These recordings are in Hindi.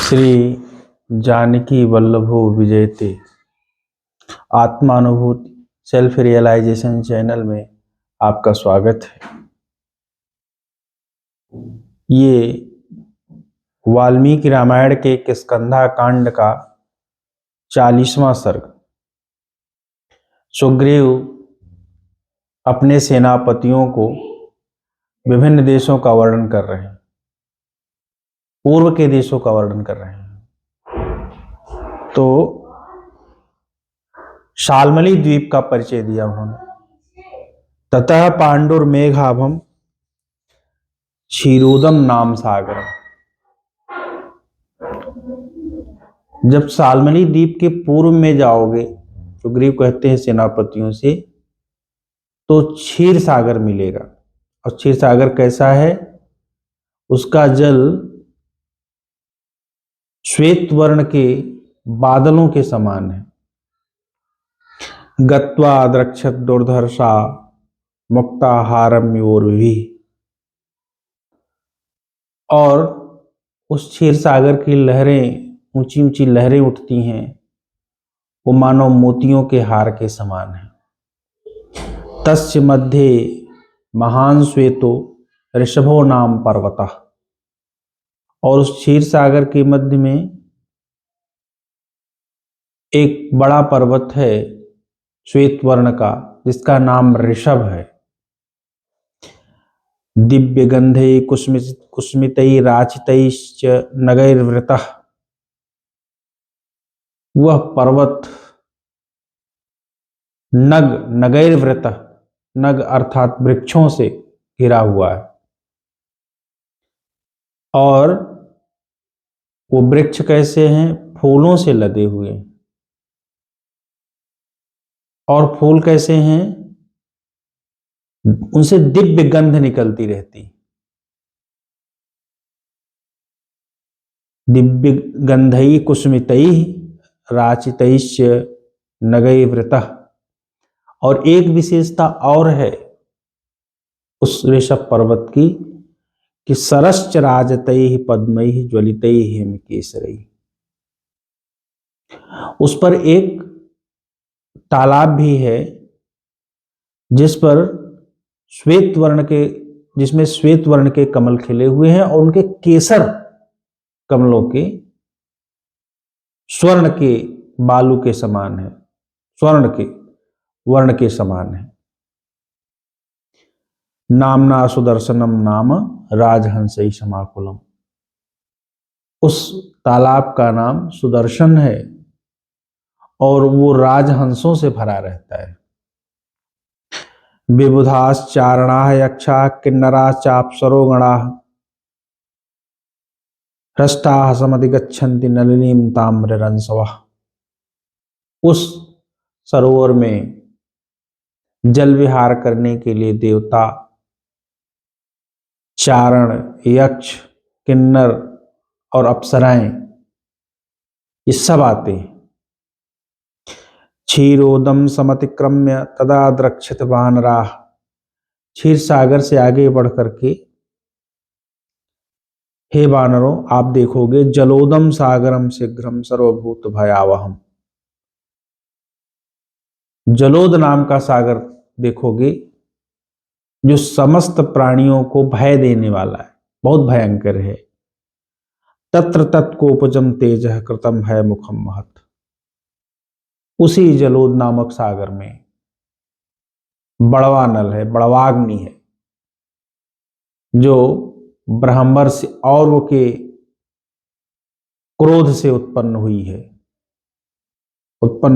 श्री जानकी वल्लभो विजयते आत्मानुभूति सेल्फ रियलाइजेशन चैनल में आपका स्वागत है। ये वाल्मीकि रामायण के किष्किंधा कांड का 40वां सर्ग। सुग्रीव अपने सेनापतियों को विभिन्न देशों का वर्णन कर रहे हैं, पूर्व के देशों का वर्णन कर रहे हैं। तो शाल्मली द्वीप का परिचय दिया उन्होंने। ततः पांडुर्मेघाभम क्षीरोदम नाम सागरम। जब शाल्मली द्वीप के पूर्व में जाओगे, सुग्रीव कहते हैं सेनापतियों से, तो क्षीर सागर मिलेगा। और क्षीर सागर कैसा है? उसका जल श्वेत वर्ण के बादलों के समान है। गत्वा द्रक्षत दुर्धर्षा मुक्ताहारम योर्विभि। और उस क्षीर सागर की लहरें, ऊंची ऊंची लहरें उठती हैं, वो मानो मोतियों के हार के समान है। तस्य मध्ये महान श्वेतो ऋषभो नाम पर्वतः। और उस क्षीर सागर के मध्य में एक बड़ा पर्वत है श्वेत वर्ण का, जिसका नाम ऋषभ है। दिव्य गंधे कुस्मितै राचितैश्च नगैर्वृतः। वह पर्वत नगैर्वृतः, नग अर्थात वृक्षों से घिरा हुआ है। और वो वृक्ष कैसे हैं? फूलों से लदे हुए हैं। और फूल कैसे हैं? उनसे दिव्य गंध निकलती रहती। दिव्य गंधई कुसुमितई राचितैश्च नगैर्वृतः। और एक विशेषता और है उस ऋषभ पर्वत की, कि सरश्च राजतैः पद्मैः ज्वलितैः हेमकेसरैः। उस पर एक तालाब भी है जिसमें श्वेत वर्ण के कमल खिले हुए हैं, और उनके केसर कमलों के स्वर्ण के बालू के समान है, स्वर्ण के वर्ण के समान है। नामना सुदर्शनम नाम राजहंसई समाकुलम। उस तालाब का नाम सुदर्शन है और वो राजहंसों से भरा रहता है। विबुधाश्चारणा यक्षा किन्नरा चाप्सरो गणा हृष्टा समधिगच्छन्ति नलिनीं ताम्ररंसवः। उस सरोवर में जल विहार करने के लिए देवता, चारण, यक्ष, किन्नर और अप्सराएं, ये सब आते हैं। क्षीरोदम समतिक्रम्य तदा द्रक्षित वानराः। क्षीर सागर से आगे बढ़ करके हे वानरों, आप देखोगे जलोदम सागरम शीघ्रम सर्वभूत भयावहम। जलोद नाम का सागर देखोगे, जो समस्त प्राणियों को भय देने वाला है, बहुत भयंकर है। तत्र तत्कोपजम तेजः कृतम है मुखम महत्। उसी जलोद नामक सागर में बड़वा नल है, बड़वाग्नि है, जो ब्रह्मर से और वो के क्रोध से उत्पन्न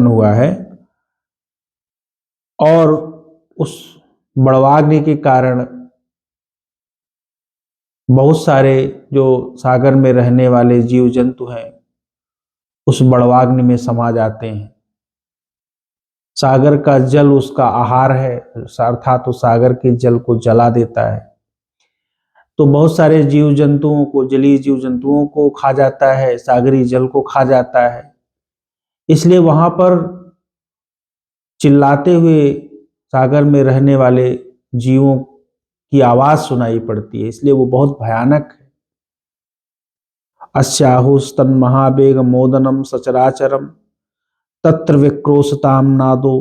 हुआ है। और उस बड़वाग्नि के कारण बहुत सारे जो सागर में रहने वाले जीव जंतु हैं, उस बड़वाग्नि में समा जाते हैं। सागर का जल उसका आहार है, अर्थात तो सागर के जल को जला देता है। तो बहुत सारे जीव जंतुओं को, जलीय जीव जंतुओं को खा जाता है, सागरी जल को खा जाता है। इसलिए वहां पर चिल्लाते हुए सागर में रहने वाले जीवों की आवाज सुनाई पड़ती है, इसलिए वो बहुत भयानक है। अस्याहुस्तन महावेग मोदनम सचराचरम तत्र विक्रोशताम नादो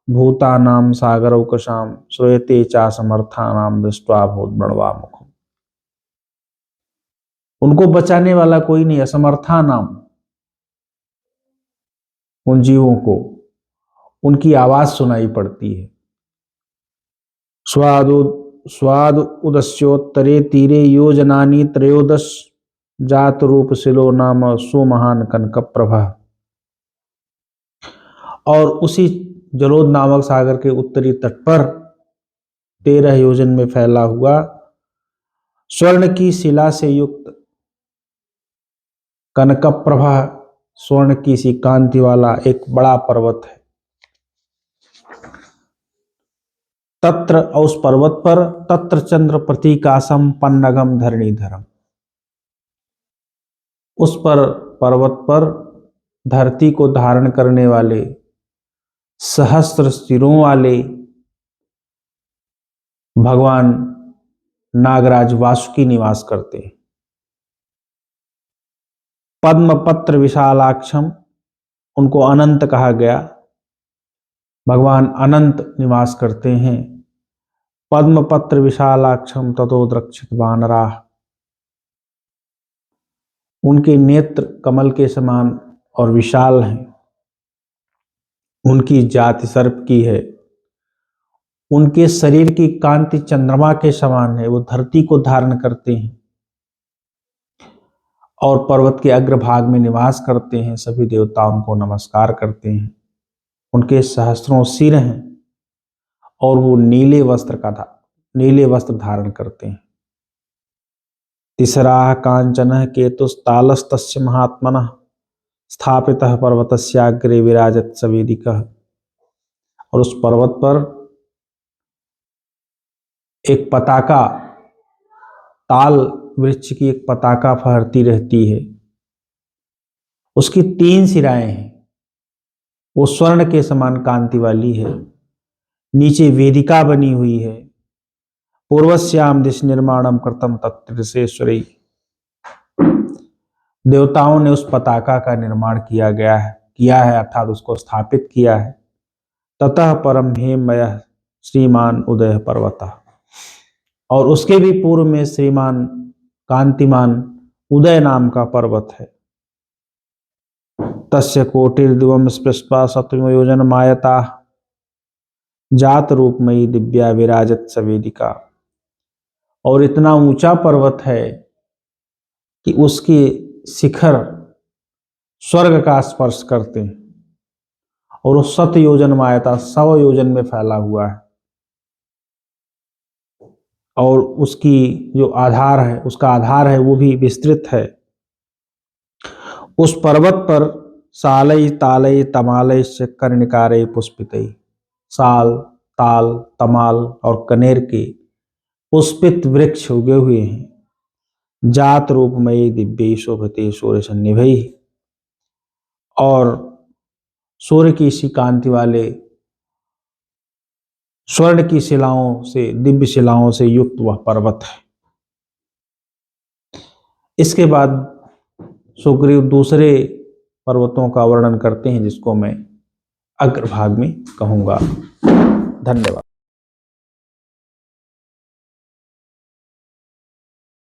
भूतानाम सागरौकशाम श्रूयते चा समर्थानाम दृष्ट्वा भूतबणवा मुखम। उनको बचाने वाला कोई नहीं, असमर्था नाम, उन जीवों को उनकी आवाज सुनाई पड़ती है। स्वाद उदस्योत्तरे तीरे योजनानी त्रयोदश जात रूप शिलो नाम सुमहान कनक प्रभा। और उसी जलोद नामक सागर के उत्तरी तट पर 13 योजन में फैला हुआ स्वर्ण की शिला से युक्त कनक प्रभा, स्वर्ण की सी कांति वाला एक बड़ा पर्वत है। तत्र, उस पर्वत पर तत्र चंद्र प्रतीकासम पन्नगम धरणीधरम, उस पर पर्वत पर धरती को धारण करने वाले सहस्त्र सिरों वाले भगवान नागराज वासुकी निवास करते हैं। पद्म पत्र विशालाक्षम, उनको अनंत कहा गया, भगवान अनंत निवास करते हैं। पद्म पत्र विशालाक्षम ततो द्रक्षित वानरा, उनके नेत्र कमल के समान और विशाल हैं। उनकी जाति सर्प की है। उनके शरीर की कांति चंद्रमा के समान है, वो धरती को धारण करते हैं और पर्वत के अग्रभाग में निवास करते हैं। सभी देवता उनको नमस्कार करते हैं। उनके सहस्त्रों सिर हैं और वो नीले वस्त्र धारण करते हैं। तिसरा कांचन केतुस्तालस्तस्य महात्मनः स्थापितः पर्वतस्याग्रे विराजत सवेदिकः, और उस पर्वत पर एक पताका, ताल वृक्ष की एक पताका फहरती रहती है। उसकी 3 शिराएं हैं, वो स्वर्ण के समान कांति वाली है। नीचे वेदिका बनी हुई है। पूर्वस्याम दिश निर्माणम कृतम तत्त्रिशेश्वरी, देवताओं ने उस पताका का निर्माण किया है अर्थात उसको स्थापित किया है। ततः परम हेममय श्रीमान उदय पर्वतः, और उसके भी पूर्व में श्रीमान कांतिमान उदय नाम का पर्वत है। तस्य कोटिर्दिवम स्पृष्ट्वा शतयोजन मायता जात रूपमयी दिव्या विराजत सवेदिका, और इतना ऊंचा पर्वत है कि उसके शिखर स्वर्ग का स्पर्श करते हैं, और उस 7 योजन मायता 100 योजन में फैला हुआ है। और उसकी जो आधार है, उसका आधार है वो भी विस्तृत है। उस पर्वत पर सालय तालय तमालय से कर्णिकारय पुष्पितय, साल, ताल, तमाल और कनेर के पुष्पित वृक्ष उगे हुए हैं। जात रूपमयी दिव्य शोभते सूर्य सन्निभई, और सूर्य की सी कांति वाले स्वर्ण की शिलाओं से, दिव्य शिलाओं से युक्त वह पर्वत है। इसके बाद सुग्रीव दूसरे पर्वतों का वर्णन करते हैं, जिसको मैं अग्रभाग में कहूंगा। धन्यवाद।